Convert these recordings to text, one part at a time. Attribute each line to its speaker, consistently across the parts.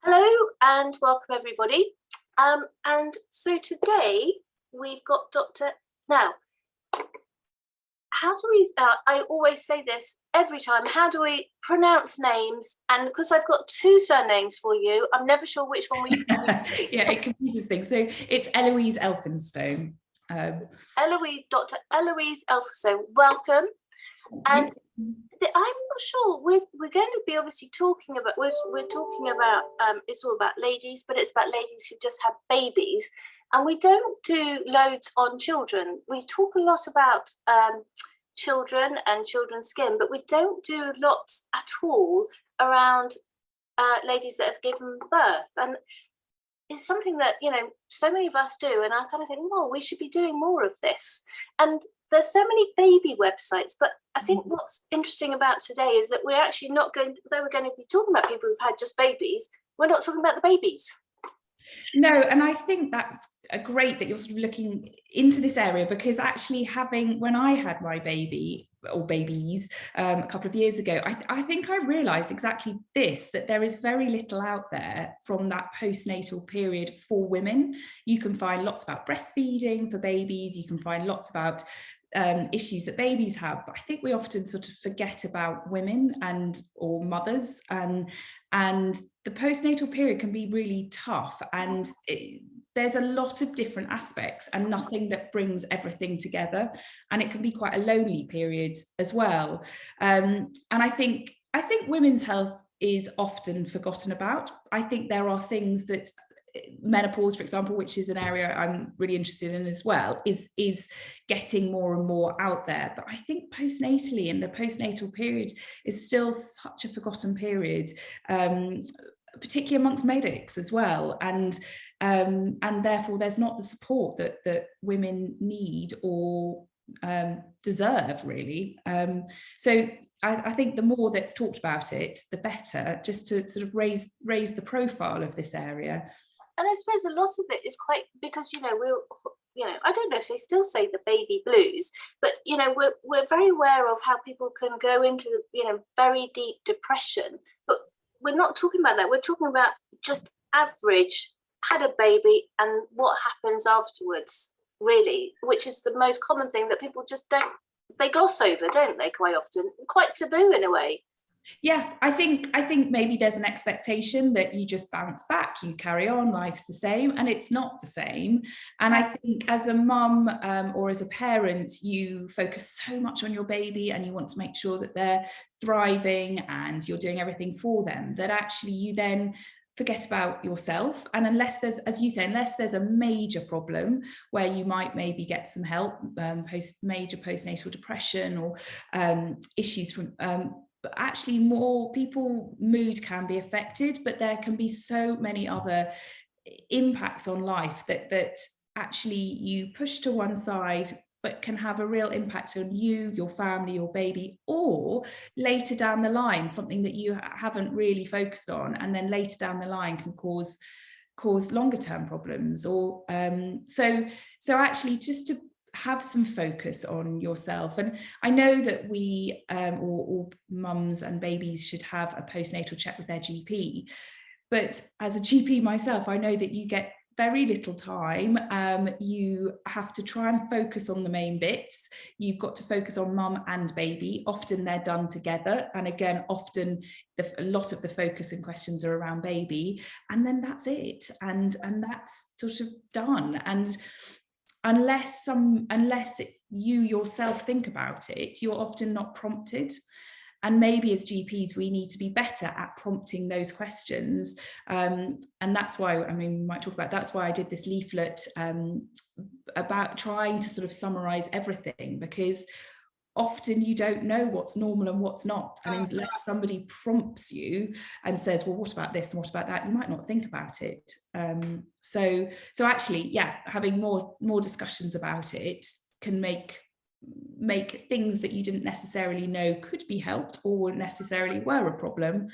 Speaker 1: Hello and welcome everybody. And so today we've got Dr. Now, how do we, I always say this every time, how do we pronounce names? And because I've got two surnames for you, I'm never sure which one we should use.
Speaker 2: Yeah, it confuses things. So it's Eloise Elphinstone.
Speaker 1: Dr. Eloise Elphinstone, welcome. And I'm not sure, we're going to be obviously talking about, we're talking about, it's all about ladies, but it's about ladies who just have babies. And we don't do loads on children. We talk a lot about children and children's skin, but we don't do lots at all around ladies that have given birth. And it's something that, you know, so many of us do. And I kind of think, well, we should be doing more of this. And there's so many baby websites, but I think what's interesting about today is that we're actually not going to, though we're going to be talking about people who've had just babies, we're not talking about the babies.
Speaker 2: No, and I think that's great that you're sort of looking into this area, because actually when I had my baby or babies a couple of years ago, I think I realized exactly this, that there is very little out there from that postnatal period for women. You can find lots about breastfeeding for babies, you can find lots about issues that babies have, but I think we often sort of forget about women or mothers, and the postnatal period can be really tough, and there's a lot of different aspects and nothing that brings everything together, and it can be quite a lonely period as well. And I think women's health is often forgotten about. I think there are things that menopause, for example, which is an area I'm really interested in as well, is getting more and more out there. But I think postnatally, and the postnatal period is still such a forgotten period, particularly amongst medics as well, and therefore there's not the support that women need or deserve, really. So I think the more that's talked about it, the better, just to sort of raise the profile of this area.
Speaker 1: And I suppose a lot of it is quite, because, you know, I don't know if they still say the baby blues, but, you know, we're very aware of how people can go into, you know, very deep depression, but we're not talking about that. We're talking about just average, had a baby and what happens afterwards, really, which is the most common thing that people just they gloss over, don't they, quite often? Quite taboo in a way.
Speaker 2: Yeah, I think maybe there's an expectation that you just bounce back, you carry on, life's the same, and it's not the same. And I think as a mum or as a parent, you focus so much on your baby and you want to make sure that they're thriving and you're doing everything for them, that actually you then forget about yourself. And unless there's, as you say, unless there's a major problem where you might maybe get some help, major postnatal depression or issues from but actually more people, mood can be affected, but there can be so many other impacts on life that actually you push to one side, but can have a real impact on you, your family, your baby, or later down the line, something that you haven't really focused on, and then later down the line can cause longer term problems. Or so actually just to have some focus on yourself. And I know that we or mums and babies should have a postnatal check with their GP, but as a GP myself, I know that you get very little time. You have to try and focus on the main bits. You've got to focus on mum and baby. Often they're done together, and again, often a lot of the focus and questions are around baby, and then that's it, and that's sort of done. And unless it's you yourself think about it, you're often not prompted. And maybe as GPs, we need to be better at prompting those questions. And that's why, I mean, we might talk about, that's why I did this leaflet about trying to sort of summarize everything, because often you don't know what's normal and what's not. And unless somebody prompts you and says, well, what about this and what about that, you might not think about it. So actually, yeah, having more discussions about it can make things that you didn't necessarily know could be helped or necessarily were a problem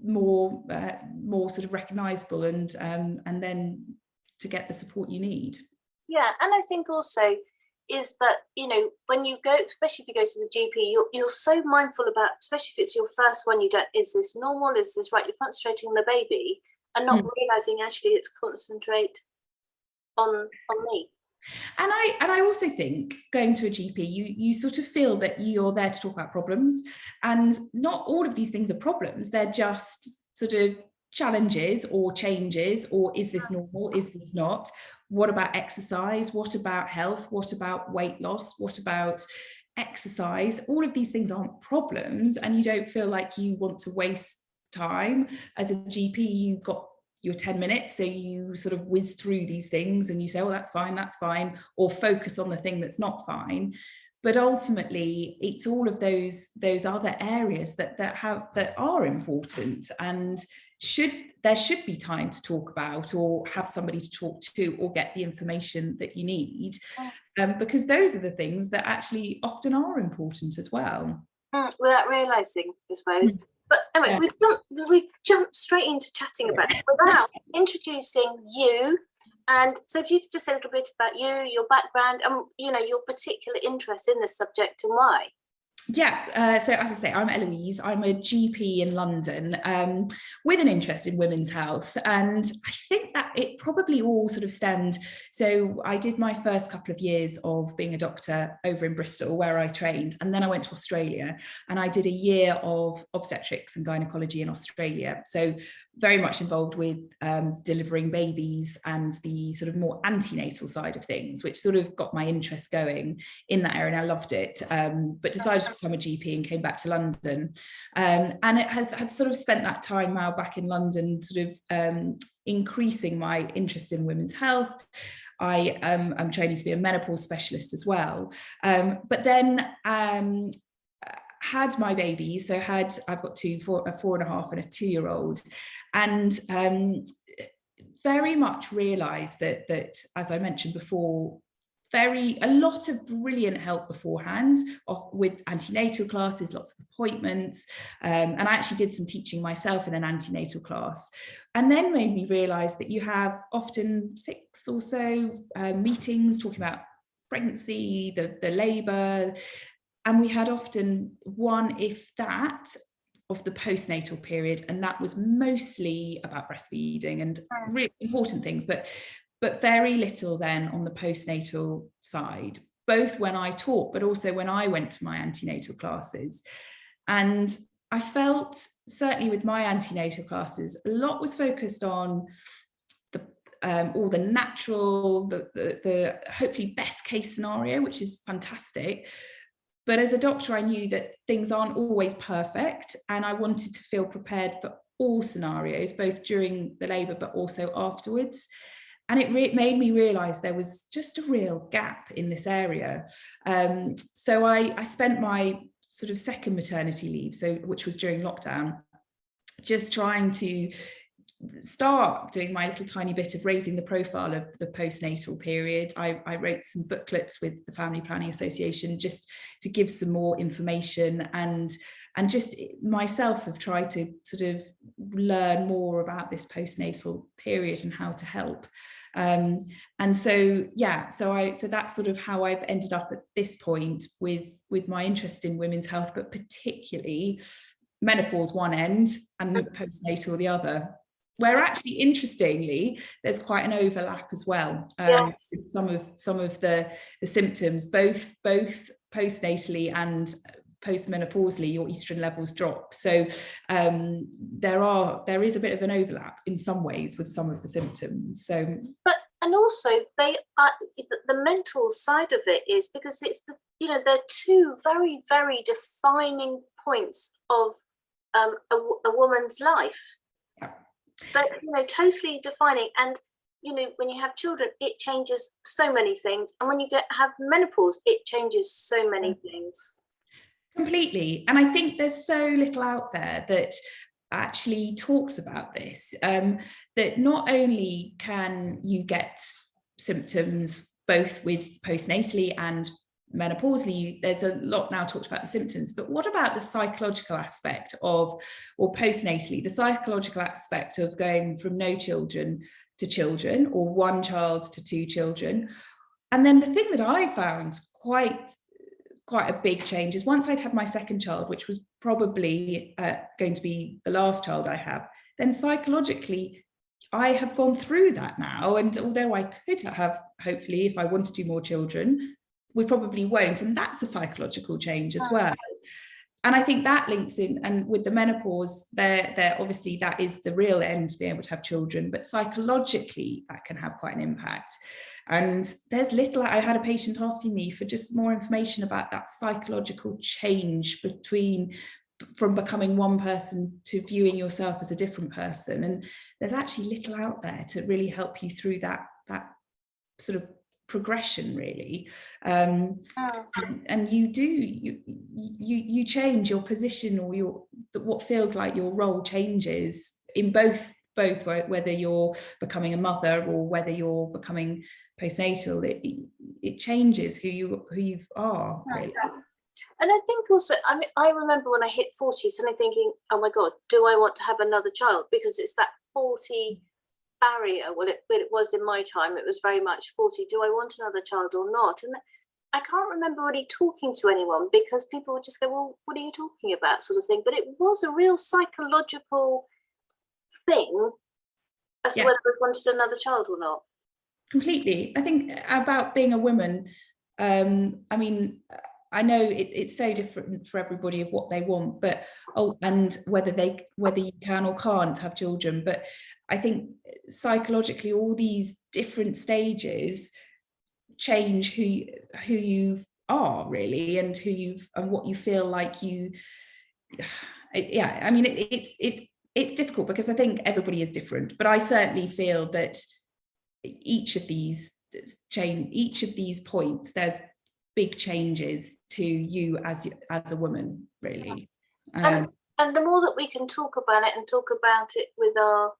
Speaker 2: more sort of recognizable, and then to get the support you need.
Speaker 1: Yeah, and I think also, is that, you know, when you go, especially if you go to the GP, you're so mindful about, especially if it's your first one, you don't, is this normal? Is this right? You're concentrating on the baby and not realizing actually it's concentrate on me.
Speaker 2: And I also think going to a GP, you sort of feel that you're there to talk about problems, and not all of these things are problems. They're just sort of challenges or changes, or is this normal? Is this not? What about exercise? What about health? What about weight loss? What about exercise? All of these things aren't problems, and you don't feel like you want to waste time. As a GP, you've got your 10 minutes, so you sort of whiz through these things and you say, oh, that's fine, or focus on the thing that's not fine. But ultimately it's all of those other areas that are important, and there should be time to talk about, or have somebody to talk to, or get the information that you need, because those are the things that actually often are important as well.
Speaker 1: Without realizing, I suppose. But anyway, we've jumped straight into chatting about it without introducing you. And so if you could just say a little bit about you, your background, and you know, your particular interest in this subject and why.
Speaker 2: Yeah, so as I say, I'm Eloise. I'm a GP in London with an interest in women's health. And I think that it probably all sort of stemmed. So I did my first couple of years of being a doctor over in Bristol, where I trained. And then I went to Australia and I did a year of obstetrics and gynaecology in Australia. So very much involved with delivering babies and the sort of more antenatal side of things, which sort of got my interest going in that area, and I loved it, but decided to become a GP and came back to London, and it have sort of spent that time now back in London sort of increasing my interest in women's health. I'm training to be a menopause specialist as well, but then had my babies. So I've got a 4.5 and a 2-year-old, and very much realized that as I mentioned before, a lot of brilliant help beforehand with antenatal classes, lots of appointments, and I actually did some teaching myself in an antenatal class, and then made me realize that you have often 6 or so meetings talking about pregnancy, the labor, and we had often one, if that, of the postnatal period, and that was mostly about breastfeeding and really important things, but very little then on the postnatal side, both when I taught, but also when I went to my antenatal classes. And I felt, certainly with my antenatal classes, a lot was focused on all the natural, the hopefully best case scenario, which is fantastic. But as a doctor, I knew that things aren't always perfect, and I wanted to feel prepared for all scenarios, both during the labour but also afterwards. And it made me realise there was just a real gap in this area. So I spent my sort of second maternity leave, which was during lockdown, just trying to start doing my little tiny bit of raising the profile of the postnatal period. I wrote some booklets with the Family Planning Association just to give some more information, and just myself have tried to sort of learn more about this postnatal period and how to help. And so that's sort of how I've ended up at this point with my interest in women's health, but particularly menopause one end and postnatal the other, where actually interestingly there's quite an overlap as well.
Speaker 1: Yes.
Speaker 2: Some of the symptoms, both postnatally and postmenopausally, your estrogen levels drop. So there is a bit of an overlap in some ways with some of the symptoms. So,
Speaker 1: and also they are, the mental side of it is because it's they're two very, very defining points of a woman's life. But totally defining. And when you have children, it changes so many things, and when you have menopause, it changes so many things.
Speaker 2: Completely. And I think there's so little out there that actually talks about this, that not only can you get symptoms both with postnatally and menopausally, there's a lot now talked about the symptoms, but what about the psychological aspect or postnatally, the psychological aspect of going from no children to children, or one child to 2 children, And then the thing that I found quite a big change is once I'd had my second child, which was probably going to be the last child I have, then psychologically I have gone through that now. And although I could have, hopefully, if I want to do more children, we probably won't. And that's a psychological change as well. And I think that links in, and with the menopause, there obviously that is the real end, to be able to have children, but psychologically that can have quite an impact. And there's little, I had a patient asking me for just more information about that psychological change from becoming one person to viewing yourself as a different person. And there's actually little out there to really help you through that sort of progression, really. And you change your position, or what feels like your role changes in both whether you're becoming a mother or whether you're becoming postnatal. It changes who you are, really.
Speaker 1: And I think also, I mean, I remember when I hit 40, suddenly thinking, oh my God, do I want to have another child? Because it's that 40 barrier. Well, it was in my time, it was very much 40, do I want another child or not? And I can't remember really talking to anyone, because people would just go, well, what are you talking about, sort of thing. But it was a real psychological thing as to whether I wanted another child or not. Completely.
Speaker 2: I think about being a woman, I mean, I know it's so different for everybody of what they want, but and whether you can or can't have children. But I think psychologically, all these different stages change who you are, really, and and what you feel like you. Yeah, I mean, it's difficult, because I think everybody is different, but I certainly feel that each of these points, there's big changes to you as a woman, really.
Speaker 1: And the more that we can talk about it, and talk about it with our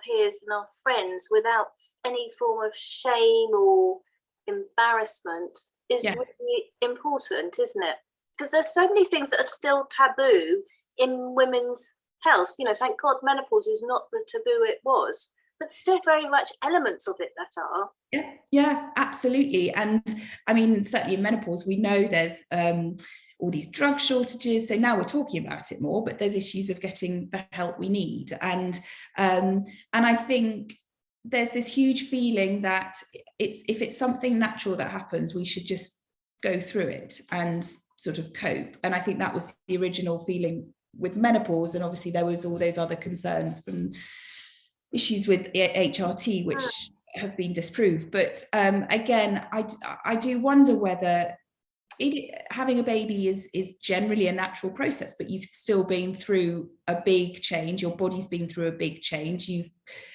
Speaker 1: peers and our friends without any form of shame or embarrassment, is really important, isn't it? Because there's so many things that are still taboo in women's health. You know, thank God menopause is not the taboo it was, but still very much elements of it that are.
Speaker 2: Yeah, absolutely. And I mean, certainly in menopause, we know there's all these drug shortages. So now we're talking about it more, but there's issues of getting the help we need. And I think there's this huge feeling that if it's something natural that happens, we should just go through it and sort of cope. And I think that was the original feeling with menopause. And obviously there was all those other concerns from issues with HRT, which have been disproved. But again, I do wonder whether having a baby is generally a natural process, but you've still been through a big change. Your body's been through a big change. You've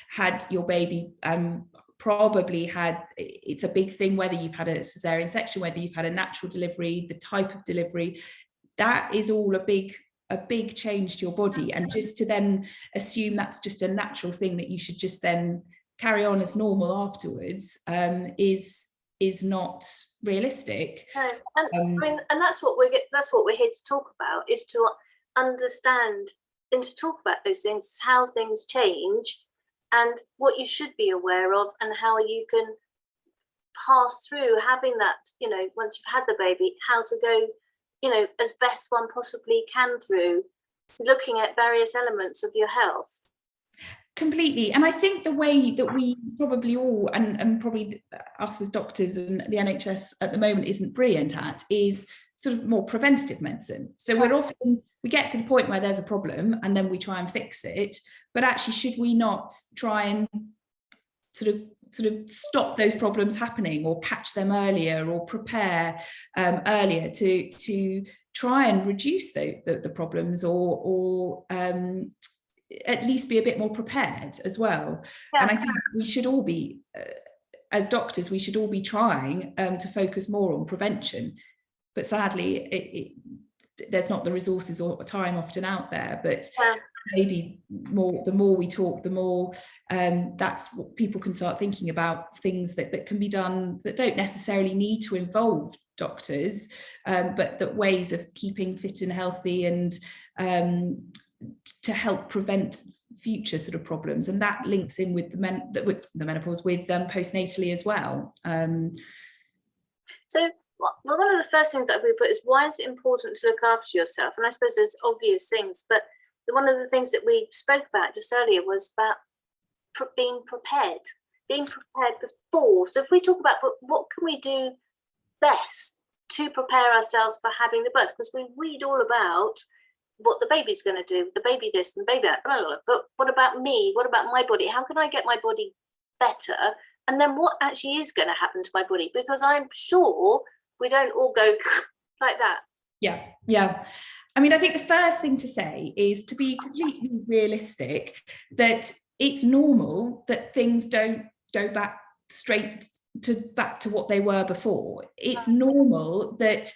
Speaker 2: had your baby, probably had, it's a big thing whether you've had a cesarean section, whether you've had a natural delivery, the type of delivery, that is all a big change to your body. And just to then assume that's just a natural thing that you should just then carry on as normal afterwards is not realistic.
Speaker 1: No. I mean, and that's what we're here to talk about, is to understand and to talk about those things, how things change and what you should be aware of, and how you can pass through having that, you know, once you've had the baby, how to go, you know, as best one possibly can through looking at various elements of your health.
Speaker 2: Completely. And I think the way that we probably all, and probably us as doctors and the NHS at the moment isn't brilliant at, is sort of more preventative medicine. So we get to the point where there's a problem and then we try and fix it. But actually, should we not try and sort of stop those problems happening, or catch them earlier, or prepare earlier to try and reduce the problems, or at least be a bit more prepared as well. Yeah. And I think we should all be, as doctors, we should all be trying to focus more on prevention. But sadly, there's not the resources or time often out there. But maybe the more we talk, the more that's what people can start thinking about, things that can be done that don't necessarily need to involve doctors, but that ways of keeping fit and healthy, and to help prevent future sort of problems. And that links in with the menopause, with postnatally as well.
Speaker 1: So well, one of the first things that we put is, why is it important to look after yourself? And I suppose there's obvious things, but one of the things that we spoke about just earlier was about being prepared before. So if we talk about what can we do best to prepare ourselves for having the birth, because we read all about what the baby's going to do, the baby this and the baby that, but what about me? What about my body? How can I get my body better? And then what actually is going to happen to my body? Because I'm sure we don't all go like that.
Speaker 2: Yeah. I mean, I think the first thing to say is to be completely realistic, that it's normal that things don't go back to what they were before. It's normal that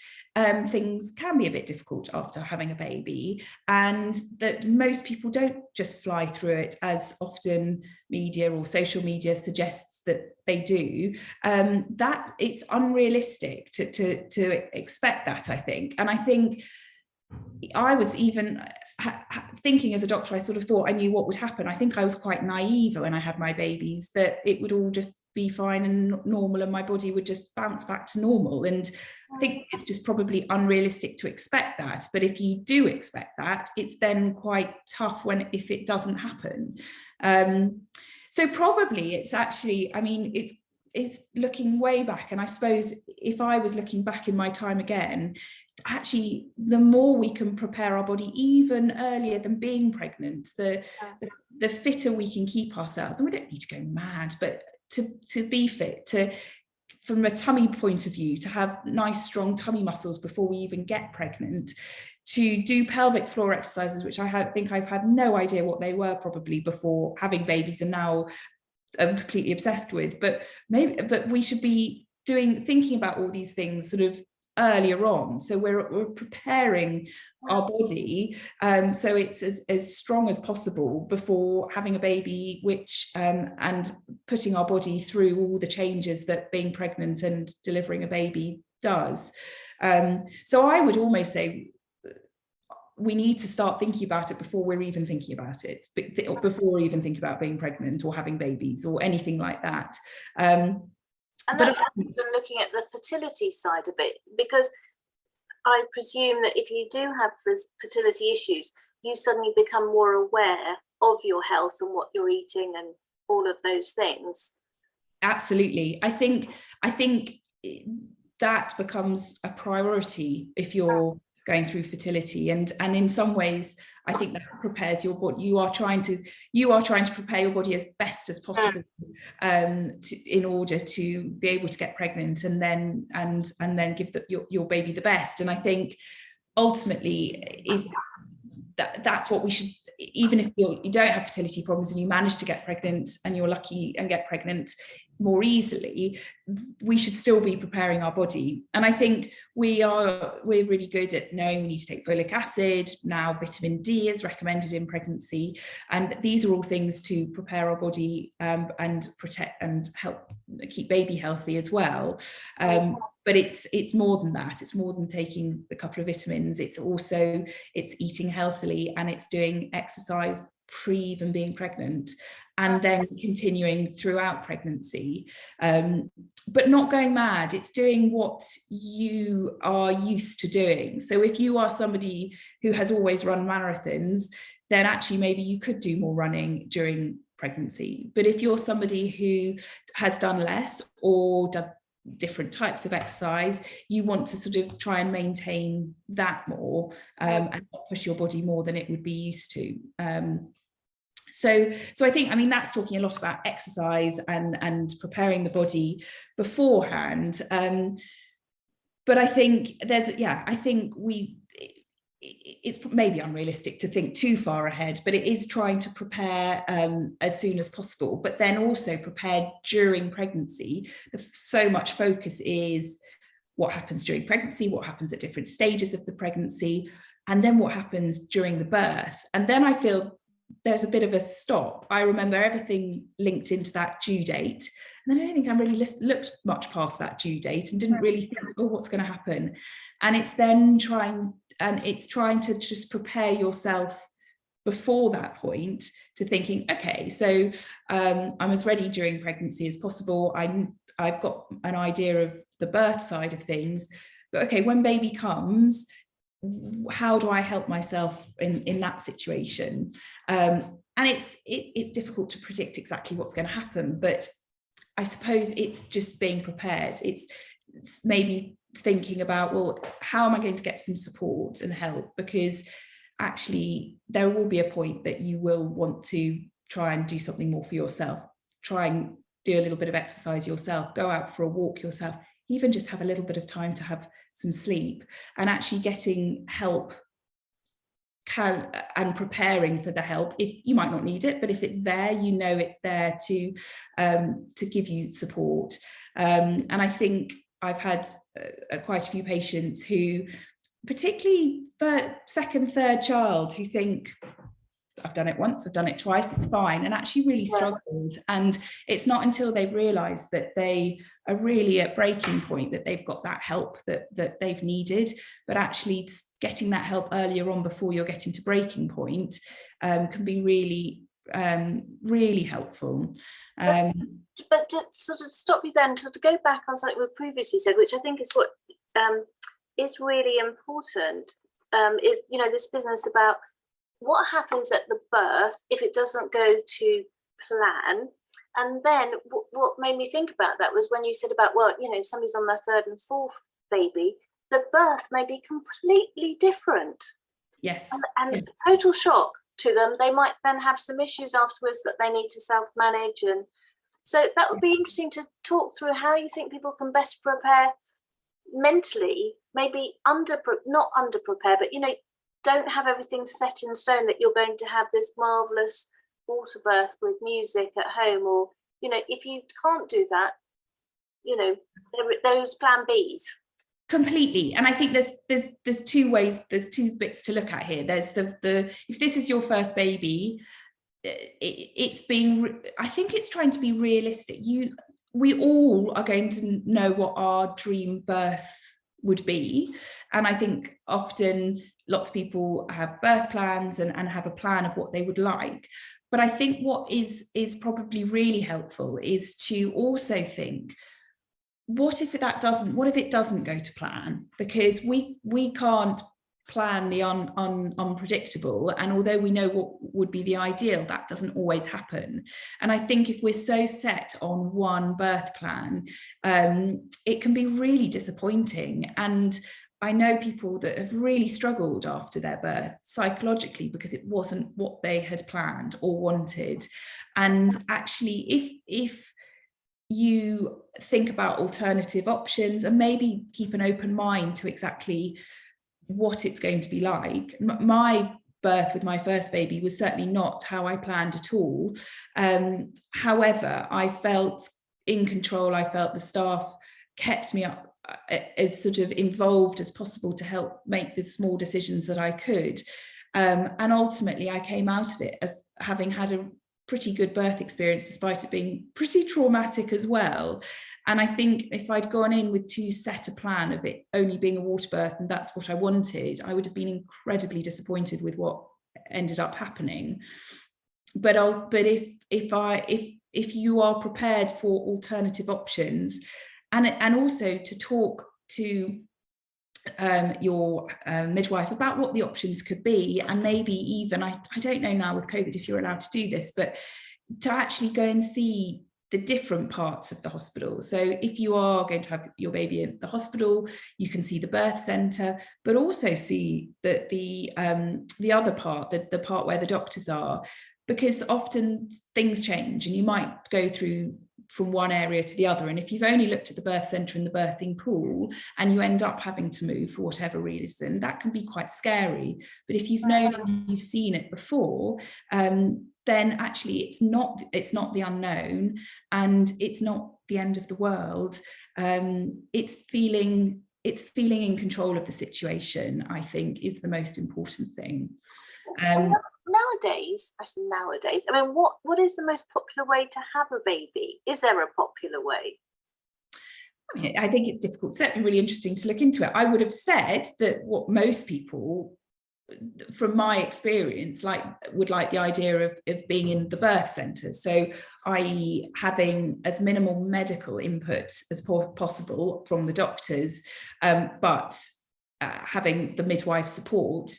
Speaker 2: things can be a bit difficult after having a baby, and that most people don't just fly through it as often media or social media suggests that they do. That it's unrealistic to expect that, I think. And I think I was even thinking as a doctor, I sort of thought I knew what would happen. I think I was quite naive when I had my babies, that it would all just be fine and normal and my body would just bounce back to normal. And I think it's just probably unrealistic to expect that. But if you do expect that, it's then quite tough if it doesn't happen. So probably it's actually, I mean, it's looking way back. And I suppose if I was looking back in my time again, actually the more we can prepare our body even earlier than being pregnant, the fitter we can keep ourselves. And we don't need to go mad, but to be fit, from a tummy point of view, to have nice strong tummy muscles before we even get pregnant, to do pelvic floor exercises, which think I've had no idea what they were probably before having babies, and now I'm completely obsessed with. But we should be thinking about all these things sort of earlier on, so we're preparing our body so it's as strong as possible before having a baby, which and putting our body through all the changes that being pregnant and delivering a baby does. So I would almost say we need to start thinking about it before we're even thinking about it, before we even think about being pregnant or having babies or anything like that.
Speaker 1: And that's even looking at the fertility side of it, because I presume that if you do have fertility issues, you suddenly become more aware of your health and what you're eating and all of those things.
Speaker 2: Absolutely. I think that becomes a priority if you're going through fertility, and in some ways I think that prepares your body. You are trying to prepare your body as best as possible in order to be able to get pregnant and then give your baby the best. And I think ultimately, if that's what we should, even if you don't have fertility problems and you manage to get pregnant and you're lucky and get pregnant more easily, we should still be preparing our body. And I think we're really good at knowing we need to take folic acid. Now vitamin D is recommended in pregnancy, and these are all things to prepare our body and protect and help keep baby healthy as well. But it's more than that. It's more than taking a couple of vitamins. It's eating healthily, and it's doing exercise pre even being pregnant, and then continuing throughout pregnancy, but not going mad. It's doing what you are used to doing. So if you are somebody who has always run marathons, then actually maybe you could do more running during pregnancy. But if you're somebody who has done less or does different types of exercise, you want to sort of try and maintain that more and not push your body more than it would be used to. So I think, I mean, that's talking a lot about exercise and preparing the body beforehand. But I think it's maybe unrealistic to think too far ahead, but it is trying to prepare as soon as possible, but then also prepare during pregnancy. So much focus is what happens during pregnancy, what happens at different stages of the pregnancy, and then what happens during the birth. And then I feel there's a bit of a stop. I remember everything linked into that due date. And then I don't think I really looked much past that due date and didn't really think, oh, what's going to happen? And it's then trying to just prepare yourself before that point to thinking, okay, so I'm as ready during pregnancy as possible. I've got an idea of the birth side of things, but okay, when baby comes, how do I help myself in that situation? And it's difficult to predict exactly what's going to happen, but I suppose it's just being prepared. It's maybe thinking about, well, how am I going to get some support and help? Because actually there will be a point that you will want to try and do something more for yourself, try and do a little bit of exercise yourself, go out for a walk yourself, even just have a little bit of time to have some sleep, and actually getting help and preparing for the help. If you might not need it, but if it's there, you know it's there to give you support. And I think I've had quite a few patients who, particularly for second, third child, who think, I've done it once, I've done it twice, it's fine, and actually really struggled. And it's not until they realise that they are really at breaking point that they've got that help that they've needed. But actually getting that help earlier on, before you're getting to breaking point, can be really helpful.
Speaker 1: But to sort of stop you then, to go back on something we previously said, which I think is what is really important, is, you know, this business about what happens at the birth if it doesn't go to plan. And then what made me think about that was when you said about, well, you know, somebody's on their third and fourth baby, the birth may be completely different.
Speaker 2: Yes.
Speaker 1: And total shock to them. They might then have some issues afterwards that they need to self-manage. And so that would be interesting to talk through how you think people can best prepare mentally, maybe not under prepare, but, you know, don't have everything set in stone that you're going to have this marvelous water birth with music at home, or, you know, if you can't do that, you know, those plan Bs.
Speaker 2: Completely. And I think there's two ways, there's two bits to look at here. There's the if this is your first baby, I think it's trying to be realistic. We all are going to know what our dream birth would be, and I think often lots of people have birth plans and have a plan of what they would like. But I think what is probably really helpful is to also think, what if it doesn't go to plan? Because we can't plan the unpredictable, and although we know what would be the ideal, that doesn't always happen. And I think if we're so set on one birth plan, it can be really disappointing. And I know people that have really struggled after their birth psychologically because it wasn't what they had planned or wanted. And actually, if you think about alternative options and maybe keep an open mind to exactly what it's going to be like. My birth with my first baby was certainly not how I planned at all. However, I felt in control. I felt the staff kept me up as sort of involved as possible to help make the small decisions that I could. And ultimately I came out of it as having had a pretty good birth experience, despite it being pretty traumatic as well. And I think if I'd gone in with too set a plan of it only being a water birth and that's what I wanted, I would have been incredibly disappointed with what ended up happening. But if you are prepared for alternative options, and also to talk to your midwife about what the options could be, and maybe even, I don't know now with COVID if you're allowed to do this, but to actually go and see the different parts of the hospital. So if you are going to have your baby in the hospital, you can see the birth centre, but also see the other part, the part where the doctors are, because often things change and you might go through from one area to the other. And if you've only looked at the birth centre and the birthing pool and you end up having to move for whatever reason, that can be quite scary. But if you've known and you've seen it before, then actually it's not the unknown and it's not the end of the world. It's feeling in control of the situation, I think, is the most important thing.
Speaker 1: Nowadays, I mean, what is the most popular way to have a baby? Is there a popular way?
Speaker 2: I mean, I think it's difficult, certainly really interesting to look into it. I would have said that what most people from my experience, would like the idea of being in the birth centre, so i.e. having as minimal medical input as possible from the doctors, but having the midwife support.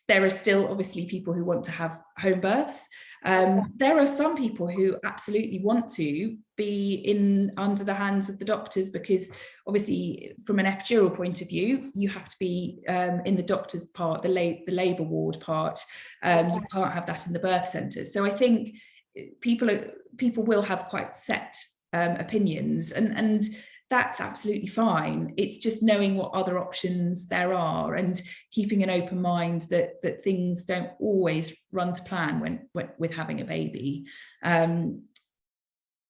Speaker 2: There are still obviously people who want to have home births. There are some people who absolutely want to be under the hands of the doctors, because obviously from an epidural point of view, you have to be in the doctor's part, the labour ward part. You can't have that in the birth centre. So I think people will have quite set opinions, and that's absolutely fine. It's just knowing what other options there are and keeping an open mind that things don't always run to plan with having a baby. And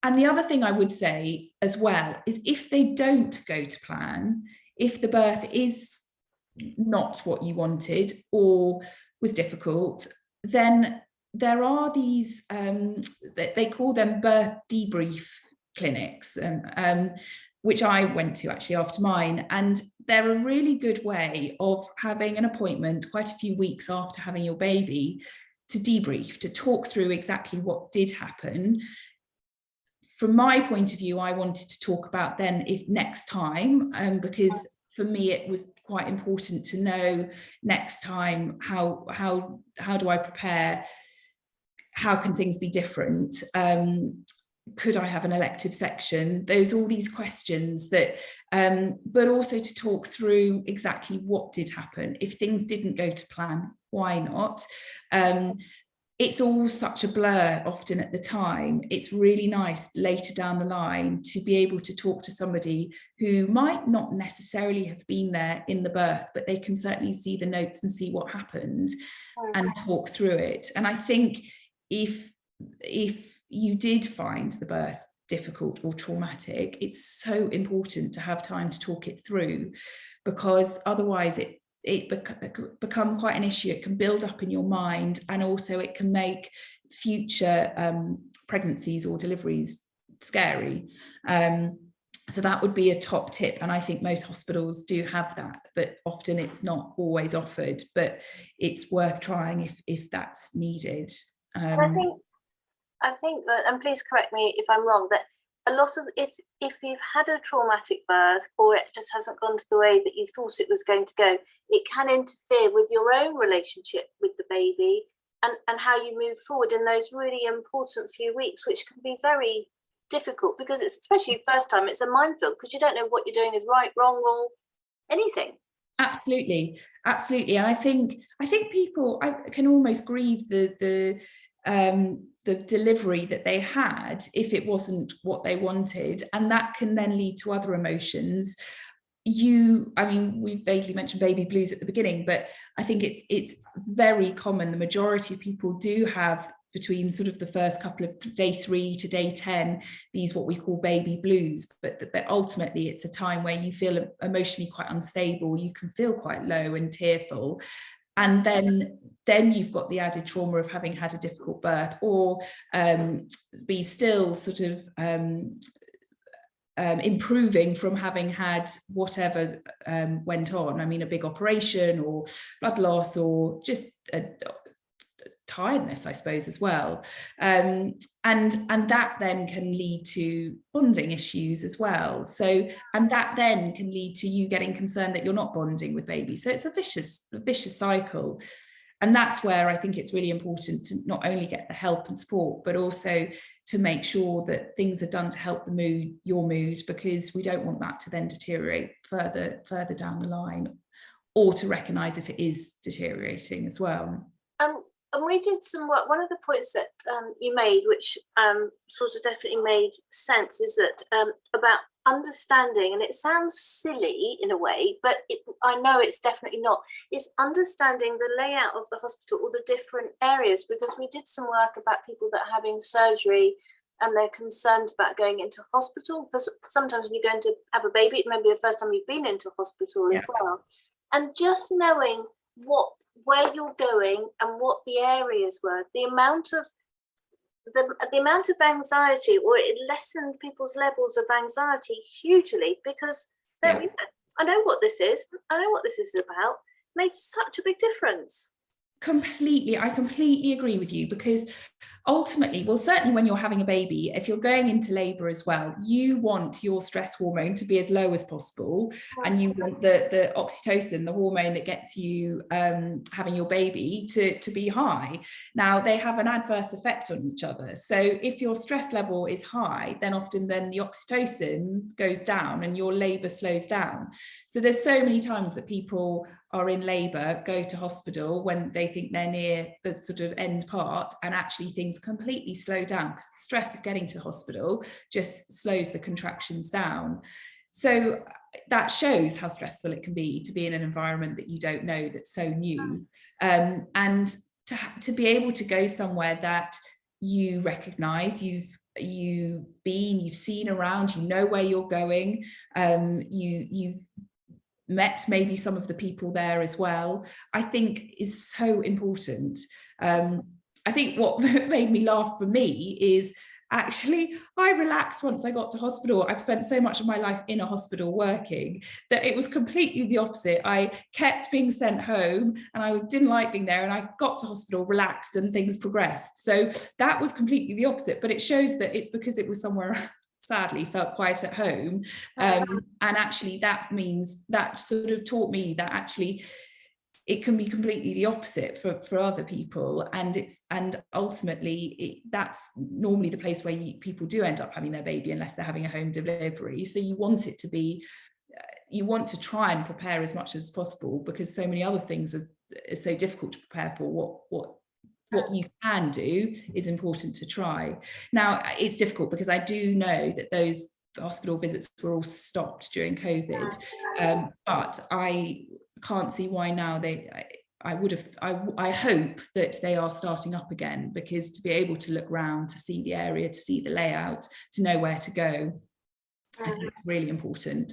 Speaker 2: the other thing I would say as well is, if they don't go to plan, if the birth is not what you wanted or was difficult, then there are these, they call them birth debrief clinics, which I went to actually after mine. And they're a really good way of having an appointment quite a few weeks after having your baby to debrief, to talk through exactly what did happen. From my point of view, I wanted to talk about then if next time, because for me it was quite important to know next time how do I prepare, how can things be different, could I have an elective section, all these questions that, but also to talk through exactly what did happen. If things didn't go to plan, why not? It's all such a blur often at the time. It's really nice later down the line to be able to talk to somebody who might not necessarily have been there in the birth, but they can certainly see the notes and see what happened and talk through it. And I think if you did find the birth difficult or traumatic, it's so important to have time to talk it through, because otherwise it become quite an issue. It can build up in your mind, and also it can make future pregnancies or deliveries scary. So that would be a top tip, and I think most hospitals do have that, but often it's not always offered, but it's worth trying if that's needed.
Speaker 1: I think that, and please correct me if I'm wrong, that a lot of, if you've had a traumatic birth or it just hasn't gone to the way that you thought it was going to go, it can interfere with your own relationship with the baby and how you move forward in those really important few weeks, which can be very difficult, because it's, especially first time, it's a minefield, because you don't know what you're doing is right, wrong, or anything.
Speaker 2: Absolutely. And I think people, I can almost grieve the delivery that they had if it wasn't what they wanted, and that can then lead to other emotions. We vaguely mentioned baby blues at the beginning, but I think it's very common. The majority of people do have, between sort of the first couple of day 3 to day 10, these what we call baby blues, but ultimately it's a time where you feel emotionally quite unstable, you can feel quite low and tearful. And then you've got the added trauma of having had a difficult birth, or be still sort of improving from having had whatever went on. I mean, a big operation or blood loss, or just a tiredness, I suppose, as well. And that then can lead to bonding issues as well. So, and that then can lead to you getting concerned that you're not bonding with baby. So it's a vicious cycle. And that's where I think it's really important to not only get the help and support, but also to make sure that things are done to help your mood, because we don't want that to then deteriorate further down the line, or to recognise if it is deteriorating as well.
Speaker 1: And we did some work. One of the points that you made, which sort of definitely made sense, is that about understanding, and it sounds silly in a way, but I know it's definitely not, is understanding the layout of the hospital, or the different areas, because we did some work about people that are having surgery and they're concerned about going into hospital, because sometimes when you're going to have a baby, it may be the first time you've been into hospital as well. And just knowing where you're going and what the areas were, the amount of anxiety, or it lessened people's levels of anxiety hugely, because I know what this is about. made such a big difference.
Speaker 2: I completely agree with you, because ultimately, well, certainly when you're having a baby, if you're going into labor as well, you want your stress hormone to be as low as possible, and you want the oxytocin, the hormone that gets you having your baby, to be high. Now, they have an adverse effect on each other. So if your stress level is high, then often the oxytocin goes down and your labor slows down. So there's so many times that people are in labor, go to hospital when they think they're near the sort of end part, and actually things completely slow down because the stress of getting to hospital just slows the contractions down. So that shows how stressful it can be to be in an environment that you don't know, that's so new, and to be able to go somewhere that you recognize, you've seen around, you know where you're going, you've met maybe some of the people there as well, I think is so important. I think what made me laugh for me is actually I relaxed once I got to hospital. I've spent so much of my life in a hospital working that it was completely the opposite. I kept being sent home and I didn't like being there, and I got to hospital relaxed and things progressed. So that was completely the opposite, but it shows that it's because it was somewhere sadly felt quite at home, and actually that means that sort of taught me that actually it can be completely the opposite for other people, and ultimately that's normally the place where people do end up having their baby unless they're having a home delivery. So you want it to be, you want to try and prepare as much as possible, because so many other things are so difficult to prepare for. What you can do is important to try. Now, it's difficult because I do know that those hospital visits were all stopped during COVID, but I can't see why now I hope that they are starting up again, because to be able to look around, to see the area, to see the layout, to know where to go, I think it's really important.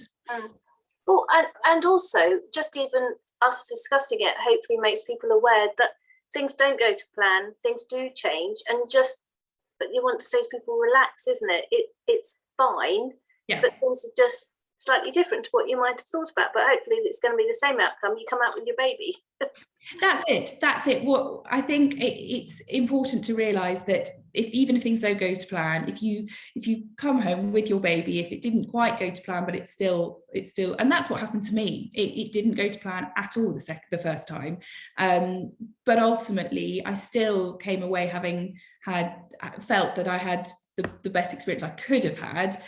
Speaker 1: Well, and also just even us discussing it hopefully makes people aware that things don't go to plan, things do change, but you want to say to people, relax, isn't it? It's fine, but things are just slightly different to what you might have thought about, but hopefully it's going to be the same outcome. You come out with your baby.
Speaker 2: That's it. Well, I think it's important to realize that even if things don't go to plan, if you come home with your baby, if it didn't quite go to plan, but it's still, and that's what happened to me. It didn't go to plan at all the first time, but ultimately I still came away having felt that I had the best experience I could have had,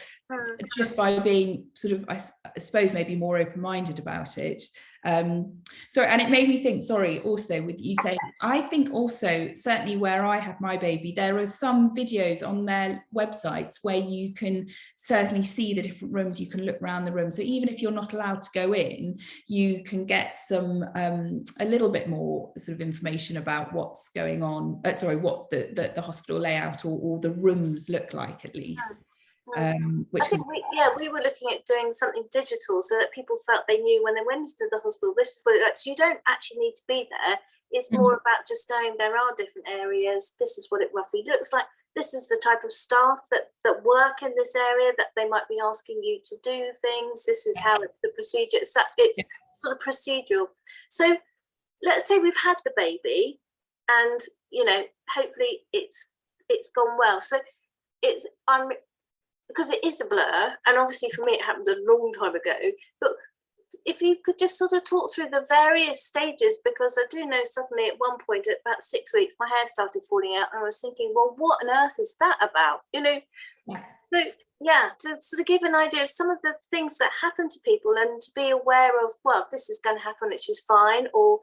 Speaker 2: just by being sort of, I suppose, maybe more open-minded about it. So, and it made me think, also with you saying, I think also certainly where I had my baby, there are some videos on their websites where you can certainly see the different rooms, you can look around the room. So even if you're not allowed to go in, you can get some a little bit more sort of information about what's going on, what the hospital layout or the rooms look like, at least.
Speaker 1: I think we were looking at doing something digital so that people felt they knew when they went into the hospital, this is what it looks. So you don't actually need to be there. It's more about just knowing there are different areas. This is what it roughly looks like. This is the type of staff that work in this area, that they might be asking you to do things. This is how the procedure is. It's sort of procedural. So let's say we've had the baby, and hopefully it's gone well. So because it is a blur, and obviously for me it happened a long time ago, but if you could just sort of talk through the various stages, because I do know suddenly at one point at about 6 weeks my hair started falling out, and I was thinking, well, what on earth is that about? So to sort of give an idea of some of the things that happen to people, and to be aware of, well, this is going to happen, which is fine, or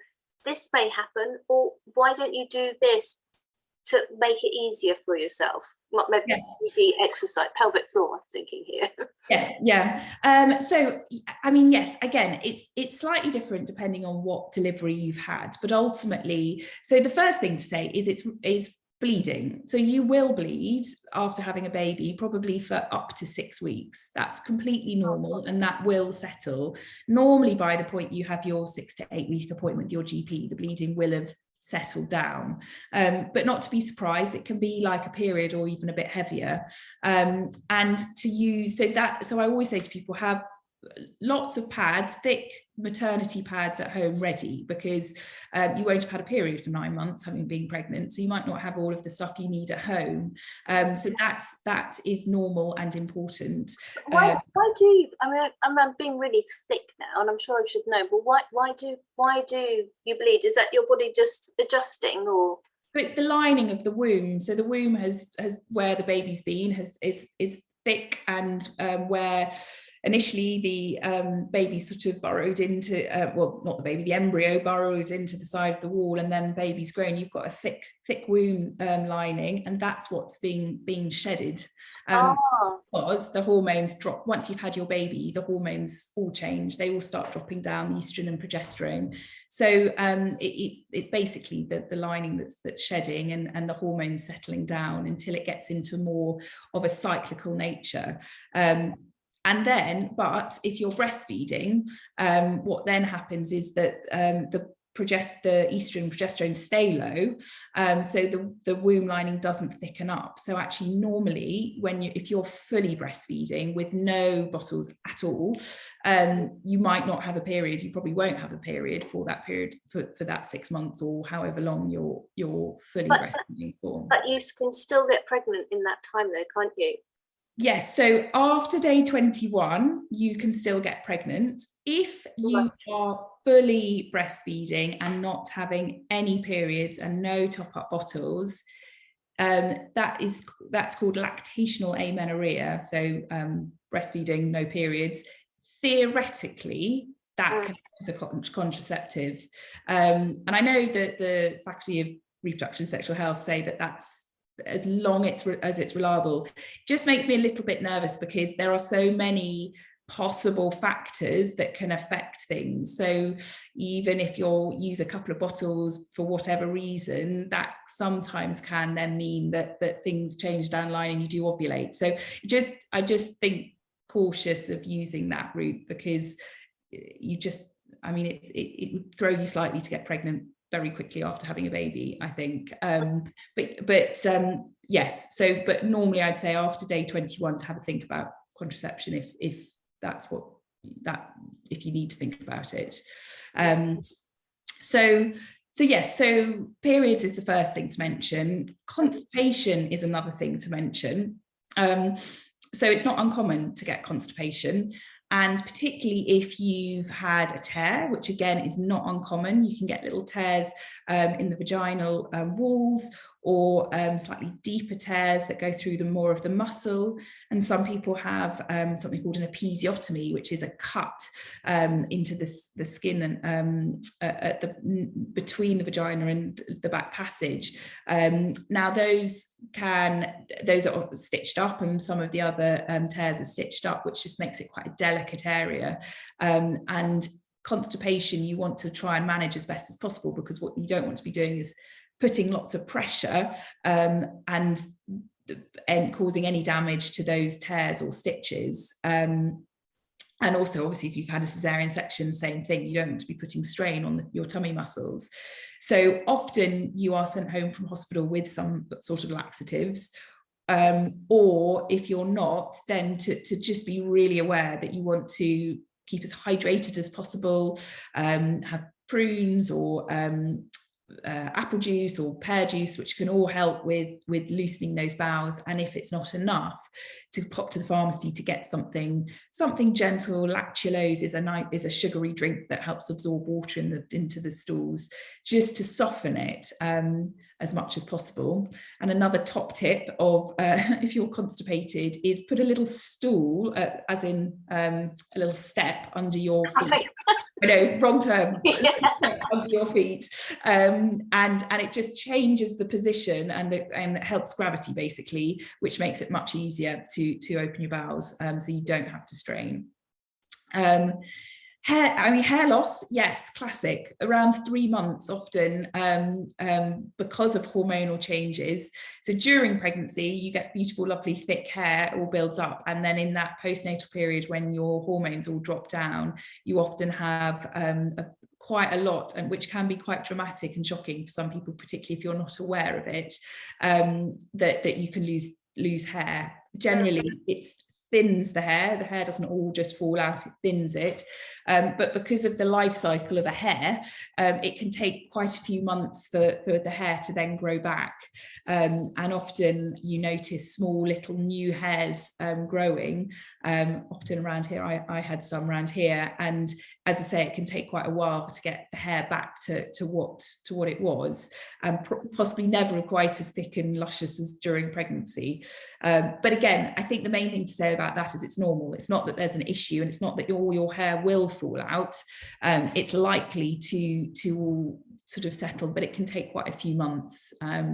Speaker 1: this may happen, or why don't you do this to make it easier for yourself? Maybe exercise, pelvic floor, I'm thinking here.
Speaker 2: So I mean, yes, again, it's slightly different depending on what delivery you've had, but ultimately, so the first thing to say is bleeding. So you will bleed after having a baby, probably for up to 6 weeks. That's completely normal, and that will settle. Normally by the point you have your 6 to 8 week appointment with your GP, the bleeding will have settled down, but not to be surprised, it can be like a period or even a bit heavier, and to use so I always say to people, have lots of pads, thick maternity pads at home ready, because you won't have had a period for 9 months having been pregnant, so you might not have all of the stuff you need at home. So that is normal and important.
Speaker 1: Why do you, I mean, I'm being really thick now, and I'm sure I should know, but why do you bleed? Is that your body just adjusting, or?
Speaker 2: But it's the lining of the womb. So the womb has where the baby's been is thick, and where initially the baby sort of burrowed into, well, not the baby, the embryo burrowed into the side of the wall, and then the baby's grown. You've got a thick womb lining, and that's what's being shedded. Because the hormones drop once you've had your baby. The hormones all change; they all start dropping down, the estrogen and progesterone. So it's basically the lining that's shedding, and the hormones settling down until it gets into more of a cyclical nature. And then, but if you're breastfeeding, what then happens is that the estrogen and progesterone stay low, so the womb lining doesn't thicken up. So actually, normally, if you're fully breastfeeding with no bottles at all, you might not have a period. You probably won't have a period for that period, for that 6 months or however long you're fully breastfeeding for.
Speaker 1: But you can still get pregnant in that time, though, can't you?
Speaker 2: Yes, so after day 21, you can still get pregnant. If you are fully breastfeeding and not having any periods and no top-up bottles, that's called lactational amenorrhea. So breastfeeding, no periods. Theoretically, that can act as a contraceptive. And I know that the Faculty of Reproduction and Sexual Health say that that's as long as it's reliable. It just makes me a little bit nervous, because there are so many possible factors that can affect things. So even if you use a couple of bottles for whatever reason, that sometimes can then mean that things change down the line and you do ovulate. So I just think cautious of using that route, because it would throw you slightly to get pregnant very quickly after having a baby, I think. Yes, so but normally I'd say after day 21 to have a think about contraception, if you need to think about it. So periods is the first thing to mention. Constipation is another thing to mention. So it's not uncommon to get constipation. And particularly if you've had a tear, which again is not uncommon. You can get little tears in the vaginal walls, or slightly deeper tears that go through more of the muscle. And some people have something called an episiotomy, which is a cut into the skin and between the vagina and the back passage. Now those are stitched up, and some of the other tears are stitched up, which just makes it quite a delicate area. And constipation, you want to try and manage as best as possible, because what you don't want to be doing is putting lots of pressure and causing any damage to those tears or stitches. And also, obviously, if you've had a cesarean section, same thing. You don't want to be putting strain on your tummy muscles. So often you are sent home from hospital with some sort of laxatives. Or if you're not, then to just be really aware that you want to keep as hydrated as possible, have prunes or apple juice or pear juice, which can all help with loosening those bowels. And if it's not enough, to pop to the pharmacy to get something gentle. Lactulose is a sugary drink that helps absorb water into the stools, just to soften it as much as possible. And another top tip of if you're constipated is put a little stool, as in a little step under your feet. I know, wrong term. Under your feet, and it just changes the position, and it helps gravity basically, which makes it much easier to open your bowels, so you don't have to strain. Hair loss, yes, classic. Around 3 months often, because of hormonal changes. So during pregnancy, you get beautiful, lovely, thick hair, all builds up. And then in that postnatal period, when your hormones all drop down, you often have quite a lot, and which can be quite dramatic and shocking for some people, particularly if you're not aware of it, that you can lose hair. Generally, it's thins the hair doesn't all just fall out, it thins it, but because of the life cycle of a hair, it can take quite a few months for the hair to then grow back, and often you notice small little new hairs growing, often around here. I had some around here, and as I say, it can take quite a while to get the hair back to what it was, and possibly never quite as thick and luscious as during pregnancy. But again, I think the main thing to say about that is it's normal. It's not that there's an issue, and it's not that all your hair will fall out. It's likely to all sort of settle, but it can take quite a few months. I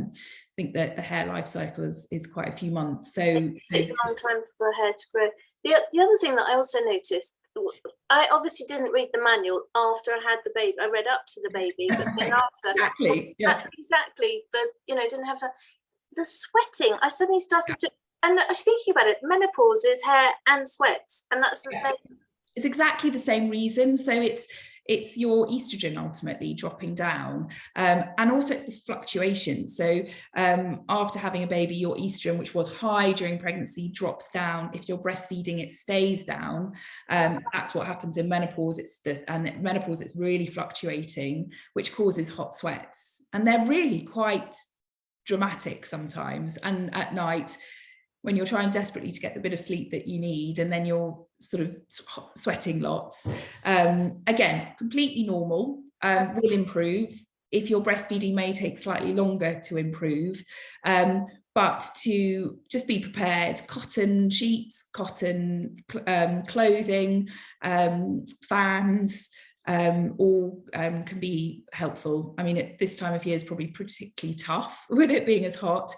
Speaker 2: think that the hair life cycle is quite a few months. So
Speaker 1: it's a long time for the hair to grow. The other thing that I also noticed, I obviously didn't read the manual after I had the baby. I read up to the baby, but then after, exactly, but didn't have time. The sweating, I suddenly started to, and I was thinking about it, menopause is hair and sweats, and that's the same.
Speaker 2: It's exactly the same reason. So it's your estrogen ultimately dropping down, and also it's the fluctuation. So after having a baby, your estrogen, which was high during pregnancy, drops down. If you're breastfeeding, it stays down. That's what happens in menopause. And menopause, it's really fluctuating, which causes hot sweats, and they're really quite dramatic sometimes. And at night, when you're trying desperately to get the bit of sleep that you need, and then you're sort of sweating lots. Again, completely normal, will improve. If you're breastfeeding, may take slightly longer to improve, but to just be prepared. Cotton sheets, cotton clothing, fans, all can be helpful. I mean, at this time of year is probably particularly tough with it being as hot,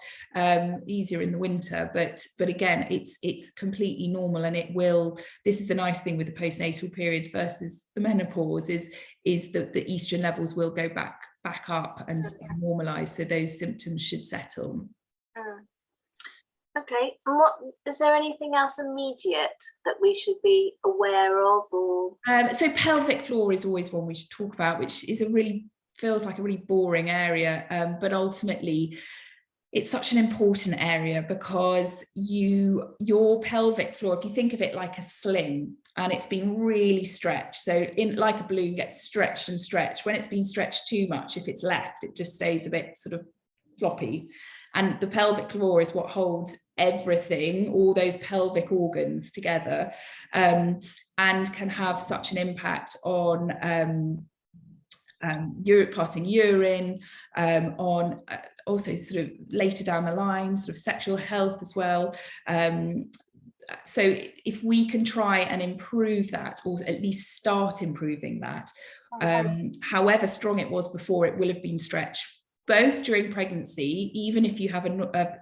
Speaker 2: easier in the winter, but again, it's completely normal, and it will. This is the nice thing with the postnatal period versus the menopause is that the estrogen levels will go back up and normalize, so those symptoms should settle.
Speaker 1: Okay, and what is there anything else immediate that we should be aware of, or?
Speaker 2: So pelvic floor is always one we should talk about, which is feels like a really boring area, but ultimately it's such an important area, because your pelvic floor, if you think of it like a sling and it's been really stretched, so like a balloon gets stretched and stretched. When it's been stretched too much, if it's left, it just stays a bit sort of floppy. And the pelvic floor is what holds everything, all those pelvic organs together, and can have such an impact on passing urine, on also sort of later down the line, sort of sexual health as well. So if we can try and improve that, or at least start improving that, however strong it was before, it will have been stretched both during pregnancy. Even if you have a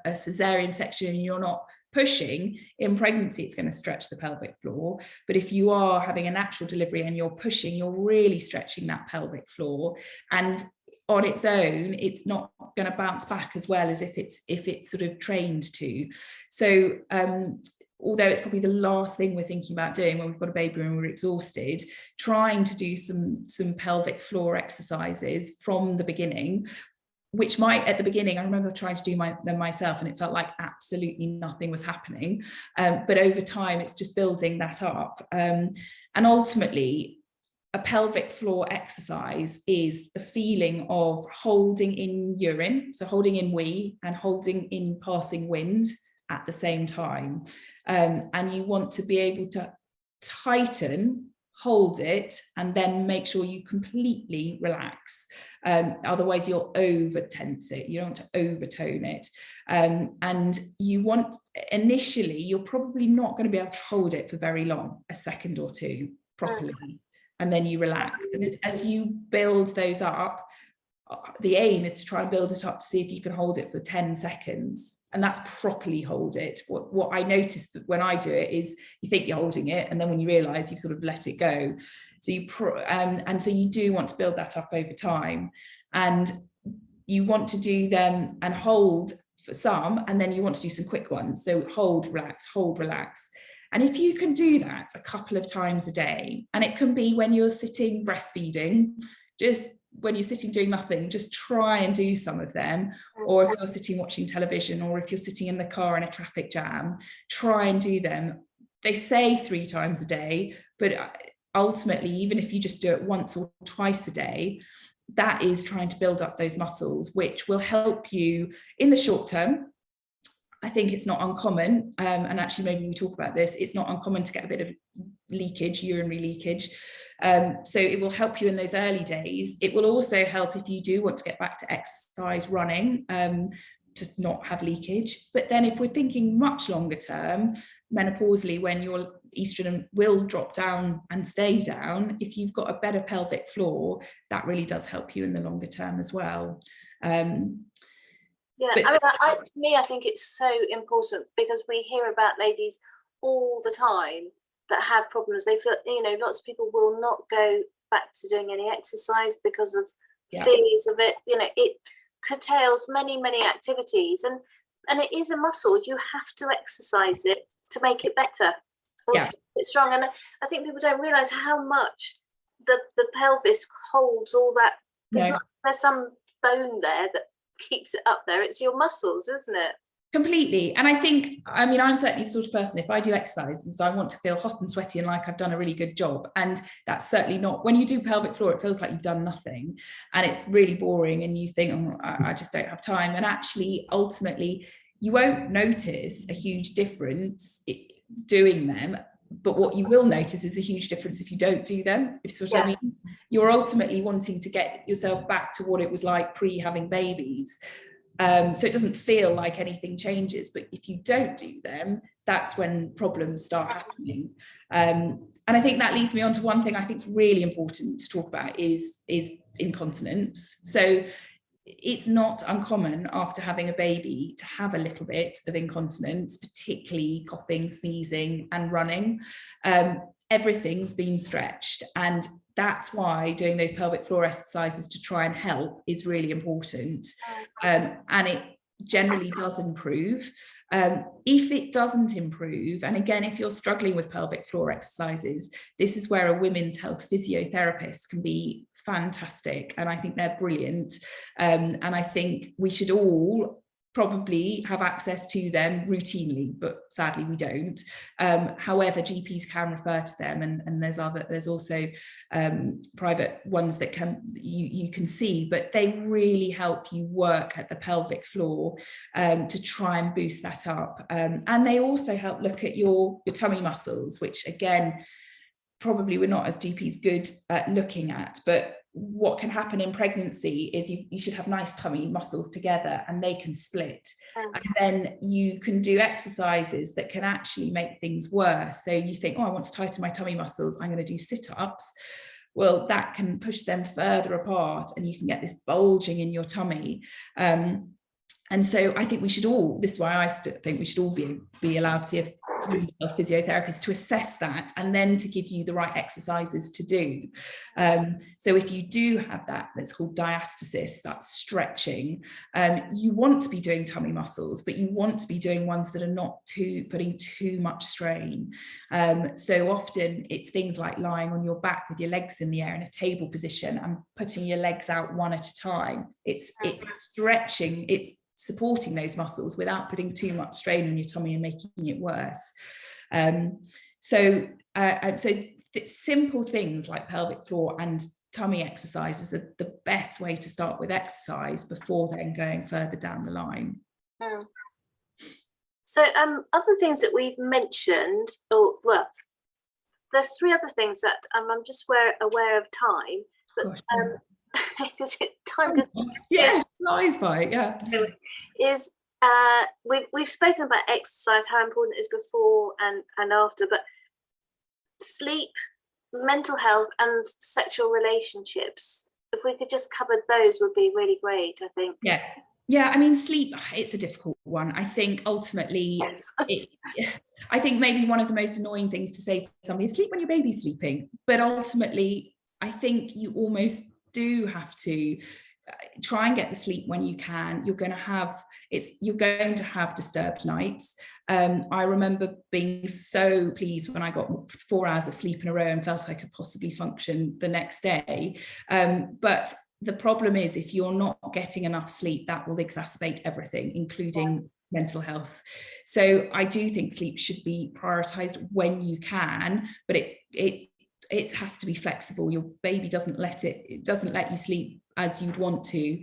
Speaker 2: cesarean section and you're not pushing in pregnancy, it's going to stretch the pelvic floor. But if you are having a natural delivery and you're pushing, you're really stretching that pelvic floor, and on its own, it's not going to bounce back as well as if it's sort of trained to. So although it's probably the last thing we're thinking about doing when we've got a baby and we're exhausted, trying to do some pelvic floor exercises from the beginning, which might, at the beginning, I remember trying to do them myself, and it felt like absolutely nothing was happening. But over time, it's just building that up. And ultimately, a pelvic floor exercise is the feeling of holding in urine, so holding in wee and holding in passing wind at the same time. And you want to be able to tighten, hold it, and then make sure you completely relax. Otherwise you'll over tense it. You don't want to overtone it. And you want, initially, you're probably not going to be able to hold it for very long, a second or two properly, and then you relax. And as you build those up, the aim is to try and build it up to see if you can hold it for 10 seconds. And that's properly hold it. What I notice when I do it is you think you're holding it, and then when you realize you've sort of let it go. So and so you do want to build that up over time, and you want to do them and hold for some, and then you want to do some quick ones. So hold, relax. And if you can do that a couple of times a day, and it can be when you're sitting breastfeeding, just when you're sitting doing nothing, just try and do some of them. Or if you're sitting watching television, or if you're sitting in the car in a traffic jam, try and do them they say 3 times a day, but ultimately, even if you just do it once or twice a day, that is trying to build up those muscles, which will help you in the short term. I think it's not uncommon, and actually maybe we talk about this, it's not uncommon to get a bit of leakage, urinary leakage. So it will help you in those early days. It will also help if you do want to get back to exercise, running, to not have leakage. But then if we're thinking much longer term, menopausally, when your estrogen will drop down and stay down, if you've got a better pelvic floor, that really does help you in the longer term as well.
Speaker 1: Yeah,
Speaker 2: but,
Speaker 1: to me, I think it's so important, because we hear about ladies all the time that have problems. They feel, lots of people will not go back to doing any exercise because of fears of it. It curtails many activities, and it is a muscle. You have to exercise it to make it better, or to keep it strong. And I think people don't realize how much the pelvis holds all that. There's some bone there that keeps it up there. It's your muscles, isn't it?
Speaker 2: Completely. And I think, I'm certainly the sort of person, if I do exercise, I want to feel hot and sweaty and like I've done a really good job. And that's certainly not, when you do pelvic floor, it feels like you've done nothing and it's really boring and you think, oh, I just don't have time. And actually, ultimately, you won't notice a huge difference doing them. But what you will notice is a huge difference if you don't do them. If you I mean, you're ultimately wanting to get yourself back to what it was like pre-having babies. So it doesn't feel like anything changes, but if you don't do them, that's when problems start happening. And I think that leads me on to one thing I think is really important to talk about is incontinence. So it's not uncommon after having a baby to have a little bit of incontinence, particularly coughing, sneezing, and running. Everything's been stretched, and that's why doing those pelvic floor exercises to try and help is really important. And it generally does improve. If it doesn't improve, and again, if you're struggling with pelvic floor exercises, this is where a women's health physiotherapist can be fantastic, and I think they're brilliant. And I think we should all probably have access to them routinely, but sadly we don't. However, GPs can refer to them, and there's also private ones that you can see, but they really help you work at the pelvic floor to try and boost that up. And they also help look at your tummy muscles, which again, probably we're not as GPs good at looking at, but what can happen in pregnancy is you should have nice tummy muscles together and they can split. And then you can do exercises that can actually make things worse. So you think, oh, I want to tighten my tummy muscles, I'm going to do sit-ups. Well, that can push them further apart and you can get this bulging in your tummy. And so I think we should all, this is why I still think we should all be allowed to see a physiotherapist to assess that and then to give you the right exercises to do. So if you do have that's called diastasis, that's stretching, you want to be doing tummy muscles, but you want to be doing ones that are not putting too much strain. So often it's things like lying on your back with your legs in the air in a table position and putting your legs out one at a time. It's stretching, it's supporting those muscles without putting too much strain on your tummy and making it worse. So simple things like pelvic floor and tummy exercises are the best way to start with exercise before then going further down the line.
Speaker 1: So other things that we've mentioned, there's 3 other things that I'm just aware of time, but because time doesn't
Speaker 2: flies by,
Speaker 1: is we've spoken about exercise, how important it is before and after, but sleep, mental health, and sexual relationships, if we could just cover those, would be really great, I think.
Speaker 2: I mean, sleep, it's a difficult one. I think ultimately, I think maybe one of the most annoying things to say to somebody is sleep when your baby's sleeping, but ultimately I think you almost do have to try and get the sleep when you can. You're going to have disturbed nights. I remember being so pleased when I got 4 hours of sleep in a row and felt I could possibly function the next day. But the problem is, if you're not getting enough sleep, that will exacerbate everything, including mental health. So I do think sleep should be prioritized when you can, but it has to be flexible. Your baby doesn't let you sleep as you'd want to.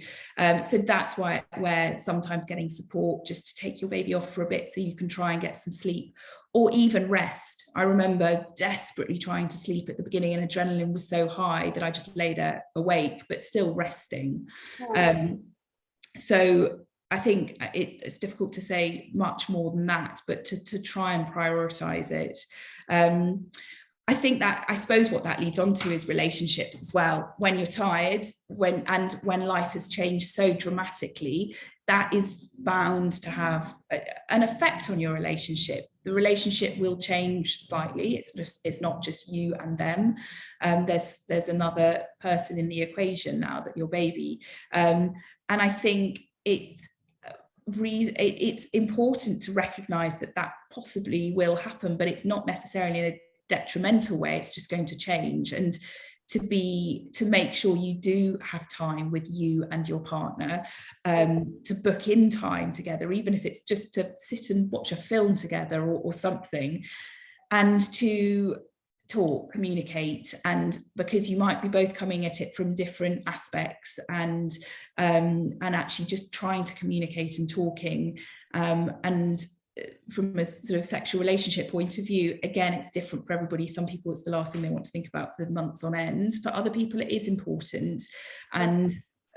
Speaker 2: So that's where sometimes getting support just to take your baby off for a bit so you can try and get some sleep, or even rest. I remember desperately trying to sleep at the beginning, and adrenaline was so high that I just lay there awake, but still resting. So I think it's difficult to say much more than that, but to try and prioritize it. I think that, I suppose what that leads on to is relationships as well. When you're tired, when life has changed so dramatically, that is bound to have an effect on your relationship. The relationship will change slightly. It's not just you and them. There's another person in the equation now, that your baby. And I think it's important to recognize that possibly will happen, but it's not necessarily in a detrimental way. It's just going to change, and to make sure you do have time with you and your partner, to book in time together, even if it's just to sit and watch a film together or something, and to talk, communicate. And because you might be both coming at it from different aspects, and actually just trying to communicate and talking, and from a sort of sexual relationship point of view, again, it's different for everybody. Some people, it's the last thing they want to think about for months on end. For other people, it is important, and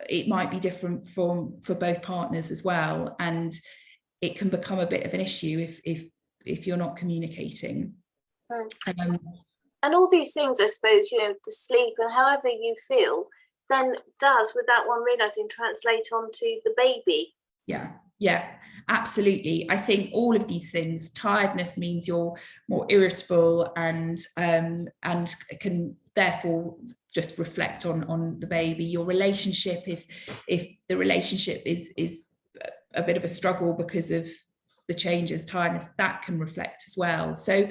Speaker 2: it might be different for both partners as well. And it can become a bit of an issue if you're not communicating.
Speaker 1: And all these things, I suppose, you know, the sleep and however you feel, then does, without one realizing, translate onto the baby.
Speaker 2: Yeah, absolutely. I think all of these things, tiredness means you're more irritable, and can therefore just reflect on the baby. Your relationship, if the relationship is a bit of a struggle because of the changes, tiredness, that can reflect as well. So,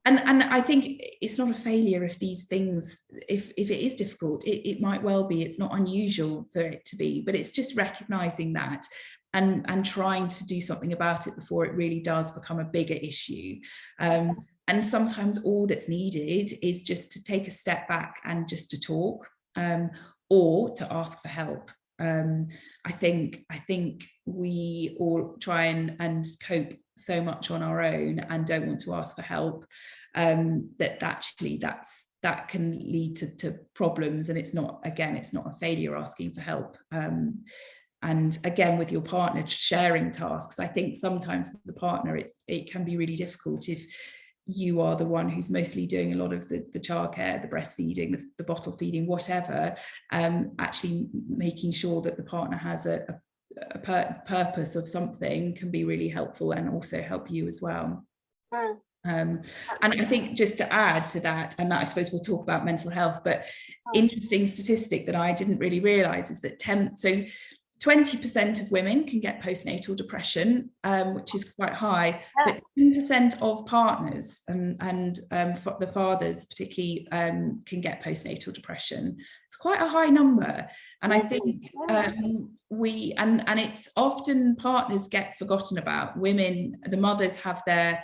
Speaker 2: and I think it's not a failure if these things, if it is difficult, it might well be. It's not unusual for it to be, but it's just recognizing that and trying to do something about it before it really does become a bigger issue. And sometimes all that's needed is just to take a step back and just to talk, or to ask for help. I think we all try and cope so much on our own and don't want to ask for help, that can lead to problems. And it's not a failure asking for help. And again, with your partner, sharing tasks. I think sometimes with the partner, it can be really difficult if you are the one who's mostly doing a lot of the childcare, the breastfeeding, the bottle feeding, whatever. Actually making sure that the partner has a purpose of something can be really helpful, and also help you as well. And I think, just to add to that, and that I suppose we'll talk about mental health, but interesting statistic that I didn't really realize is that 20% of women can get postnatal depression, which is quite high, but 10% of partners and the fathers particularly can get postnatal depression. It's quite a high number. And I think and it's often partners get forgotten about. Women, the mothers have their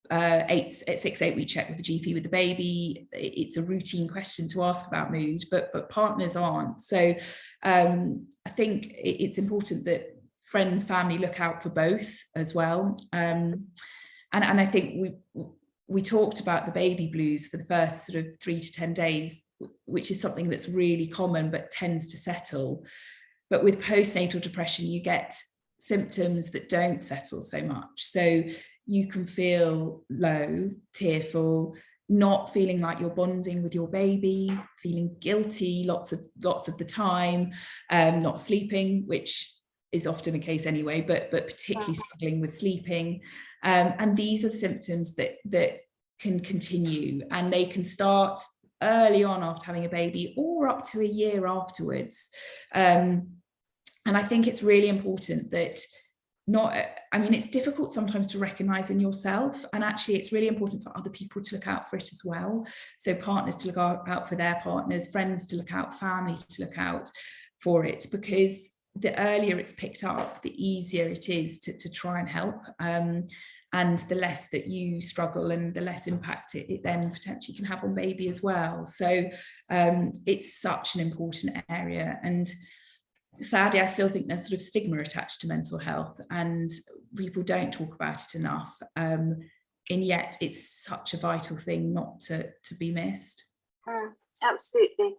Speaker 2: 6-8 week check with the GP with the baby. It's a routine question to ask about mood, but partners aren't. So I think it's important that friends, family look out for both as well. And I think we talked about the baby blues for the first sort of 3 to 10 days, which is something that's really common but tends to settle. But with postnatal depression, you get symptoms that don't settle so much. So you can feel low, tearful, not feeling like you're bonding with your baby, feeling guilty lots of the time, not sleeping, which is often a case anyway, but particularly struggling with sleeping. And these are the symptoms that can continue, and they can start early on after having a baby or up to a year afterwards. And I think it's really important that not, I mean, it's difficult sometimes to recognize in yourself, and actually it's really important for other people to look out for it as well. So partners to look out for their partners, friends to look out, family to look out for it, because the earlier it's picked up, the easier it is to try and help, and the less that you struggle and the less impact it then potentially can have on baby as well. So it's such an important area, and sadly I still think there's sort of stigma attached to mental health, and people don't talk about it enough, and yet it's such a vital thing not to be missed.
Speaker 1: Absolutely.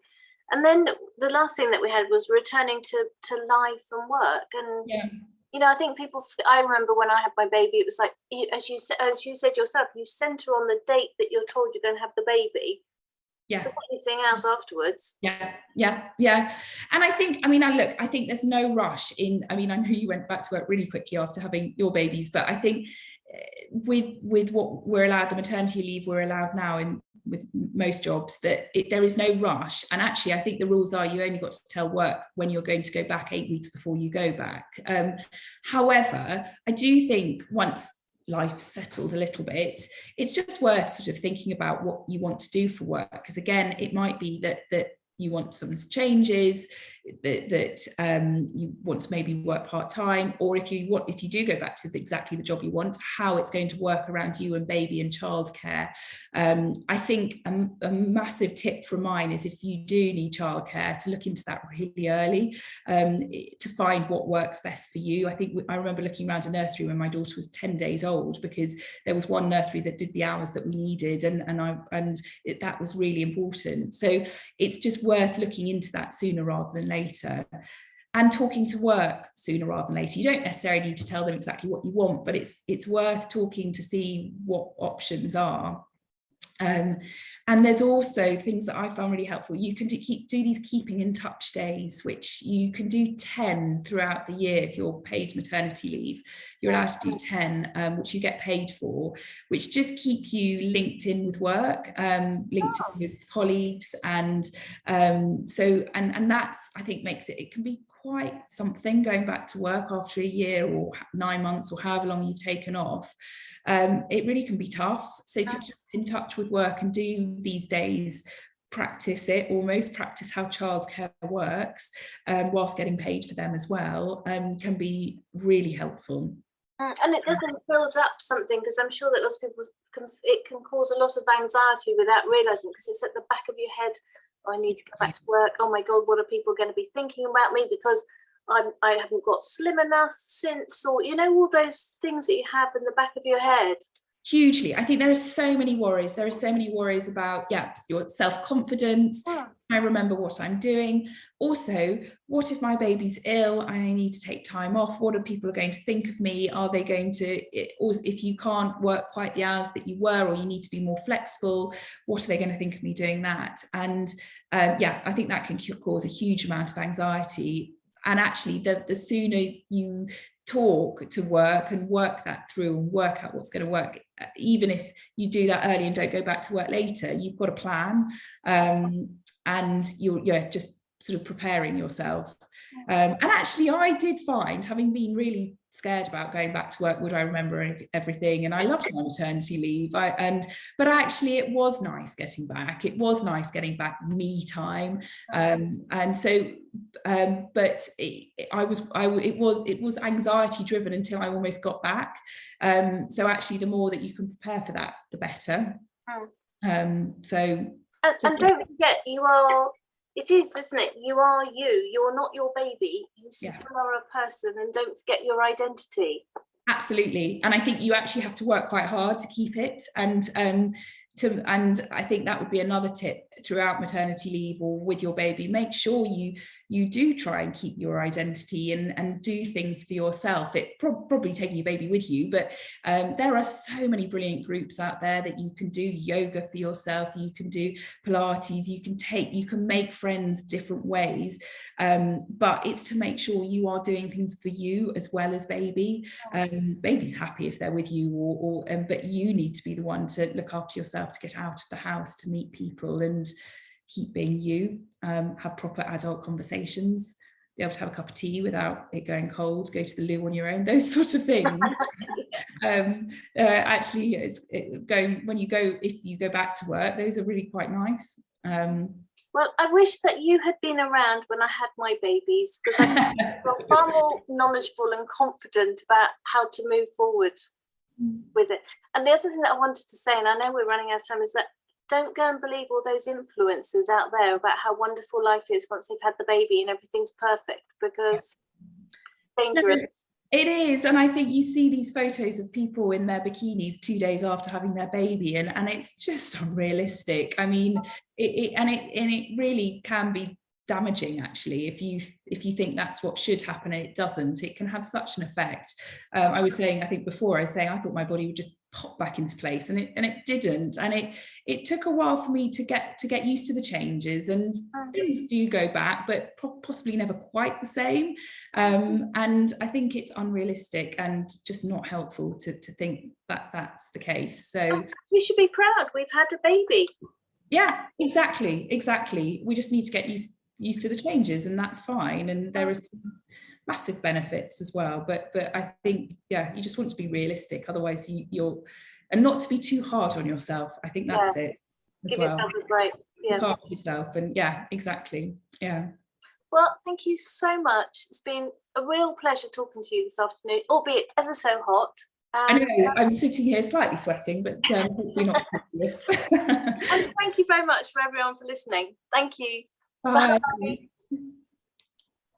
Speaker 1: And then the last thing that we had was returning to life and work. And you know, I think people, I remember when I had my baby, it was like, as you said yourself, you center on the date that you're told you're going to have the baby.
Speaker 2: Yeah.
Speaker 1: For anything else afterwards.
Speaker 2: Yeah. And I think, I mean, I think there's no rush in, I mean, I know you went back to work really quickly after having your babies, but I think with what we're allowed, the maternity leave we're allowed now in with most jobs, that there is no rush. And actually, I think the rules are you only got to tell work when you're going to go back 8 weeks before you go back. However, I do think once life settled a little bit, it's just worth sort of thinking about what you want to do for work, because again, it might be that you want some changes, that you want to maybe work part-time, or if you do go back to exactly the job you want, how it's going to work around you and baby and childcare. I think a massive tip from mine is, if you do need childcare, to look into that really early, to find what works best for you. I remember looking around a nursery when my daughter was 10 days old, because there was one nursery that did the hours that we needed, and that was really important. So it's just worth looking into that sooner rather than later, and talking to work sooner rather than later. You don't necessarily need to tell them exactly what you want, but it's worth talking to see what options are. And there's also things that I found really helpful. You can do these keeping in touch days, which you can do 10 throughout the year. If you're paid maternity leave, you're allowed to do 10, which you get paid for, which just keep you linked in with work, linked in with colleagues, and so that's, I think, makes it can be quite something going back to work after a year or 9 months or however long you've taken off. It really can be tough. So to keep in touch with work and do these days, practice how childcare works, whilst getting paid for them as well, can be really helpful.
Speaker 1: And it doesn't build up something, because I'm sure that lots of people it can cause a lot of anxiety without realizing, because it's at the back of your head. I need to go back to work. Oh my God, what are people going to be thinking about me because I haven't got slim enough since, or, you know, all those things that you have in the back of your head.
Speaker 2: Hugely. I think there are so many worries. There are so many worries about, your self-confidence. I remember what I'm doing. Also, what if my baby's ill and I need to take time off? What are people going to think of me? Are they going to, or if you can't work quite the hours that you were, or you need to be more flexible, what are they going to think of me doing that? And I think that can cause a huge amount of anxiety. And actually, the sooner you talk to work and work that through and work out what's going to work, even if you do that early and don't go back to work later, you've got a plan, and you're just sort of preparing yourself. And actually, I did find, having been really scared about going back to work, would I remember everything? And I loved my maternity leave, but actually it was nice getting back. It was nice getting back me time, and so but it was anxiety driven until I almost got back. So actually, the more that you can prepare for that, the better. And
Speaker 1: don't forget, it is, isn't it? You are you. You're not your baby. You still are a person, and don't forget your identity.
Speaker 2: Absolutely. And I think you actually have to work quite hard to keep it. And I think that would be another tip throughout maternity leave or with your baby. Make sure you do try and keep your identity and do things for yourself. It probably taking your baby with you, but there are so many brilliant groups out there that you can do yoga for yourself. You can do Pilates. You can make friends different ways. But it's to make sure you are doing things for you as well as baby. Baby's happy if they're with you, but you need to be the one to look after yourself, to get out of the house, to meet people and keep being you, have proper adult conversations. be able to have a cup of tea without it going cold, go to the loo on your own, those sort of things. Actually, if you go back to work, those are really quite nice.
Speaker 1: Well, I wish that you had been around when I had my babies, because I feel far more knowledgeable and confident about how to move forward with it. And the other thing that I wanted to say, and I know we're running out of time, is that don't go and believe all those influencers out there about how wonderful life is once they've had the baby and everything's perfect, because dangerous.
Speaker 2: It is, and I think you see these photos of people in their bikinis 2 days after having their baby, and it's just unrealistic. I mean, it really can be damaging, actually, if you think that's what should happen and it doesn't. It can have such an effect. I was saying, I think before, I was saying I thought my body would just pop back into place, and it didn't, and it took a while for me to get used to the changes, and things do go back, but possibly never quite the same. And I think it's unrealistic and just not helpful to think that that's the case. So
Speaker 1: you should be proud, we've had a baby.
Speaker 2: Yeah, exactly. We just need to get used to the changes, and that's fine. And there are some massive benefits as well. But I think, yeah, you just want to be realistic. Otherwise, you're and not to be too hard on yourself. I think that's it.
Speaker 1: Give yourself a break.
Speaker 2: Look after yourself, and yeah, exactly. Yeah.
Speaker 1: Well, thank you so much. It's been a real pleasure talking to you this afternoon, albeit ever so hot.
Speaker 2: I know, I'm sitting here slightly sweating, but hopefully not ridiculous.
Speaker 1: And thank you very much for everyone for listening. Thank you.
Speaker 2: Bye.
Speaker 1: Bye.